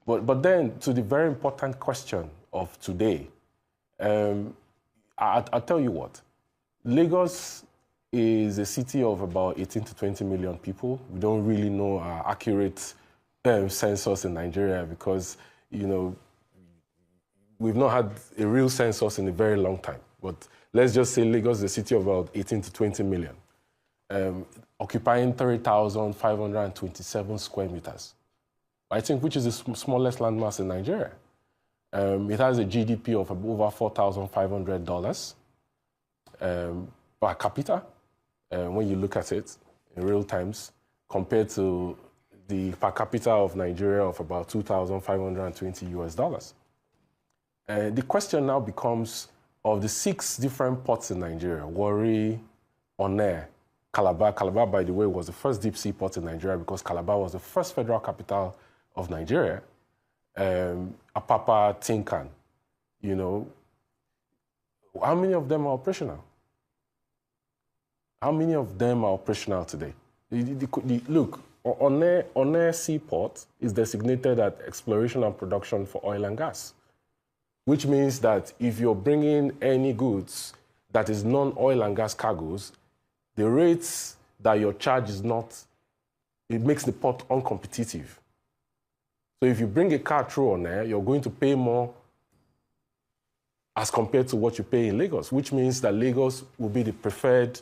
But then to the very important question of today, I'll tell you what. Lagos is a city of about 18 to 20 million people. We don't really know our accurate census in Nigeria because, you know, we've not had a real census in a very long time. But let's just say Lagos is a city of about 18 to 20 million, occupying 30,527 square meters. I think which is the smallest landmass in Nigeria. It has a GDP of over $4,500 per capita when you look at it in real times, compared to the per capita of Nigeria of about $2,520 US. The question now becomes, of the 6 different ports in Nigeria, Warri, Onne, Calabar. Calabar, by the way, was the first deep sea port in Nigeria because Calabar was the first federal capital of Nigeria. Apapa, Tinkan, you know, how many of them are operational? How many of them are operational today? Look, Onne Seaport is designated as exploration and production for oil and gas, which means that if you're bringing any goods that is non-oil and gas cargoes, the rates that your charge is not, it makes the port uncompetitive. So if you bring a car through Onne, you're going to pay more as compared to what you pay in Lagos, which means that Lagos will be the preferred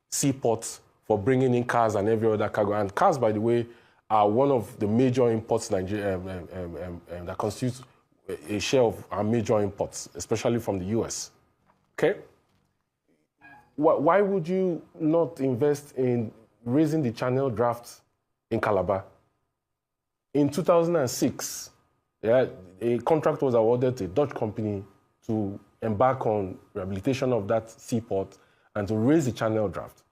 seaport for bringing in cars and every other cargo. And cars, by the way, are one of the major imports Nigeria, that constitutes a share of our major imports, especially from the US. Okay? Why would you not invest in raising the channel draft in Calabar? In 2006, a contract was awarded to a Dutch company to embark on rehabilitation of that seaport and to raise the channel draft.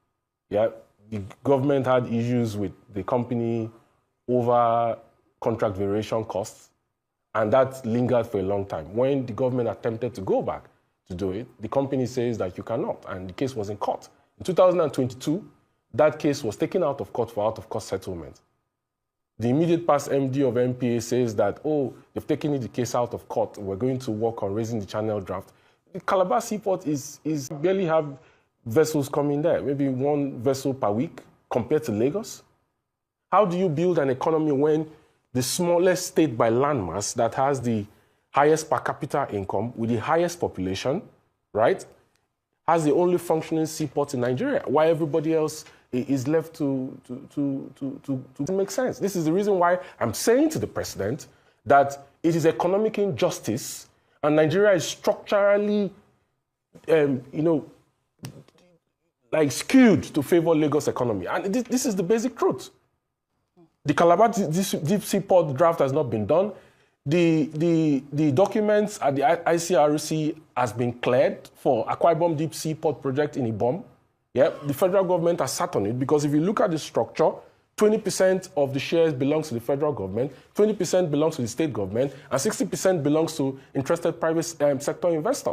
The government had issues with the company over contract variation costs, and that lingered for a long time. When the government attempted to go back to do it, the company says that you cannot, and the case was in court. In 2022, that case was taken out of court for out-of-court settlement. The immediate past MD of MPA says that, oh, they've taken the case out of court, we're going to work on raising the channel draft. The Calabar Seaport is barely have vessels coming there, maybe 1 vessel per week compared to Lagos. How do you build an economy when the smallest state by landmass that has the highest per capita income with the highest population, right, has the only functioning seaport in Nigeria, while everybody else is left to make sense? This is the reason why I'm saying to the president that it is economic injustice and Nigeria is structurally, like skewed to favor Lagos economy. And this is the basic truth. The Calabar deep sea port draft has not been done. The documents at the ICRC has been cleared for Akwa Ibom deep sea port project in Ibom. Yeah, the federal government has sat on it because if you look at the structure, 20% of the shares belongs to the federal government, 20% belongs to the state government, and 60% belongs to interested private sector investor.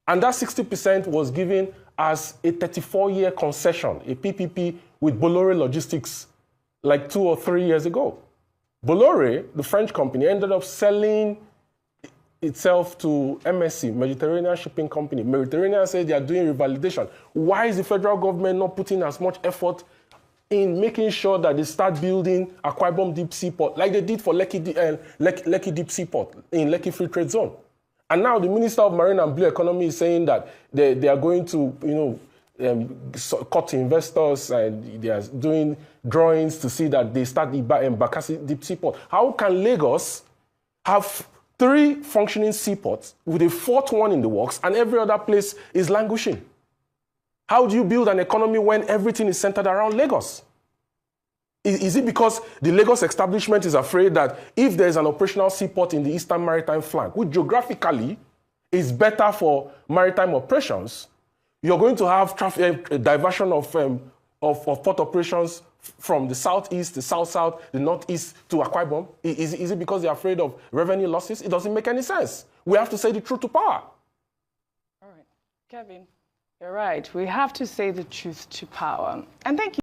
And that 60% was given as a 34-year concession, a PPP with Bolloré Logistics, like 2 or 3 years ago. Bolloré, the French company, ended up selling itself to MSC, Mediterranean Shipping Company. Mediterranean says they are doing revalidation. Why is the federal government not putting as much effort in making sure that they start building Akwa Ibom Deep Sea Port, like they did for Lekki Deep Sea Port in Lekki Free Trade Zone? And now the Minister of Marine and Blue Economy is saying that they are going to, cut to investors and they are doing drawings to see that they start the Bakassi Deep Sea Port. How can Lagos have 3 functioning seaports with a 4th one in the works and every other place is languishing? How do you build an economy when everything is centered around Lagos? Is it because the Lagos establishment is afraid that if there is an operational seaport in the Eastern Maritime Flank, which geographically is better for maritime operations, you're going to have diversion of port operations from the southeast, the south-south, the northeast to Akwa Ibom? Is it because they're afraid of revenue losses? It doesn't make any sense. We have to say the truth to power. All right. Kevin, you're right. We have to say the truth to power. And thank you.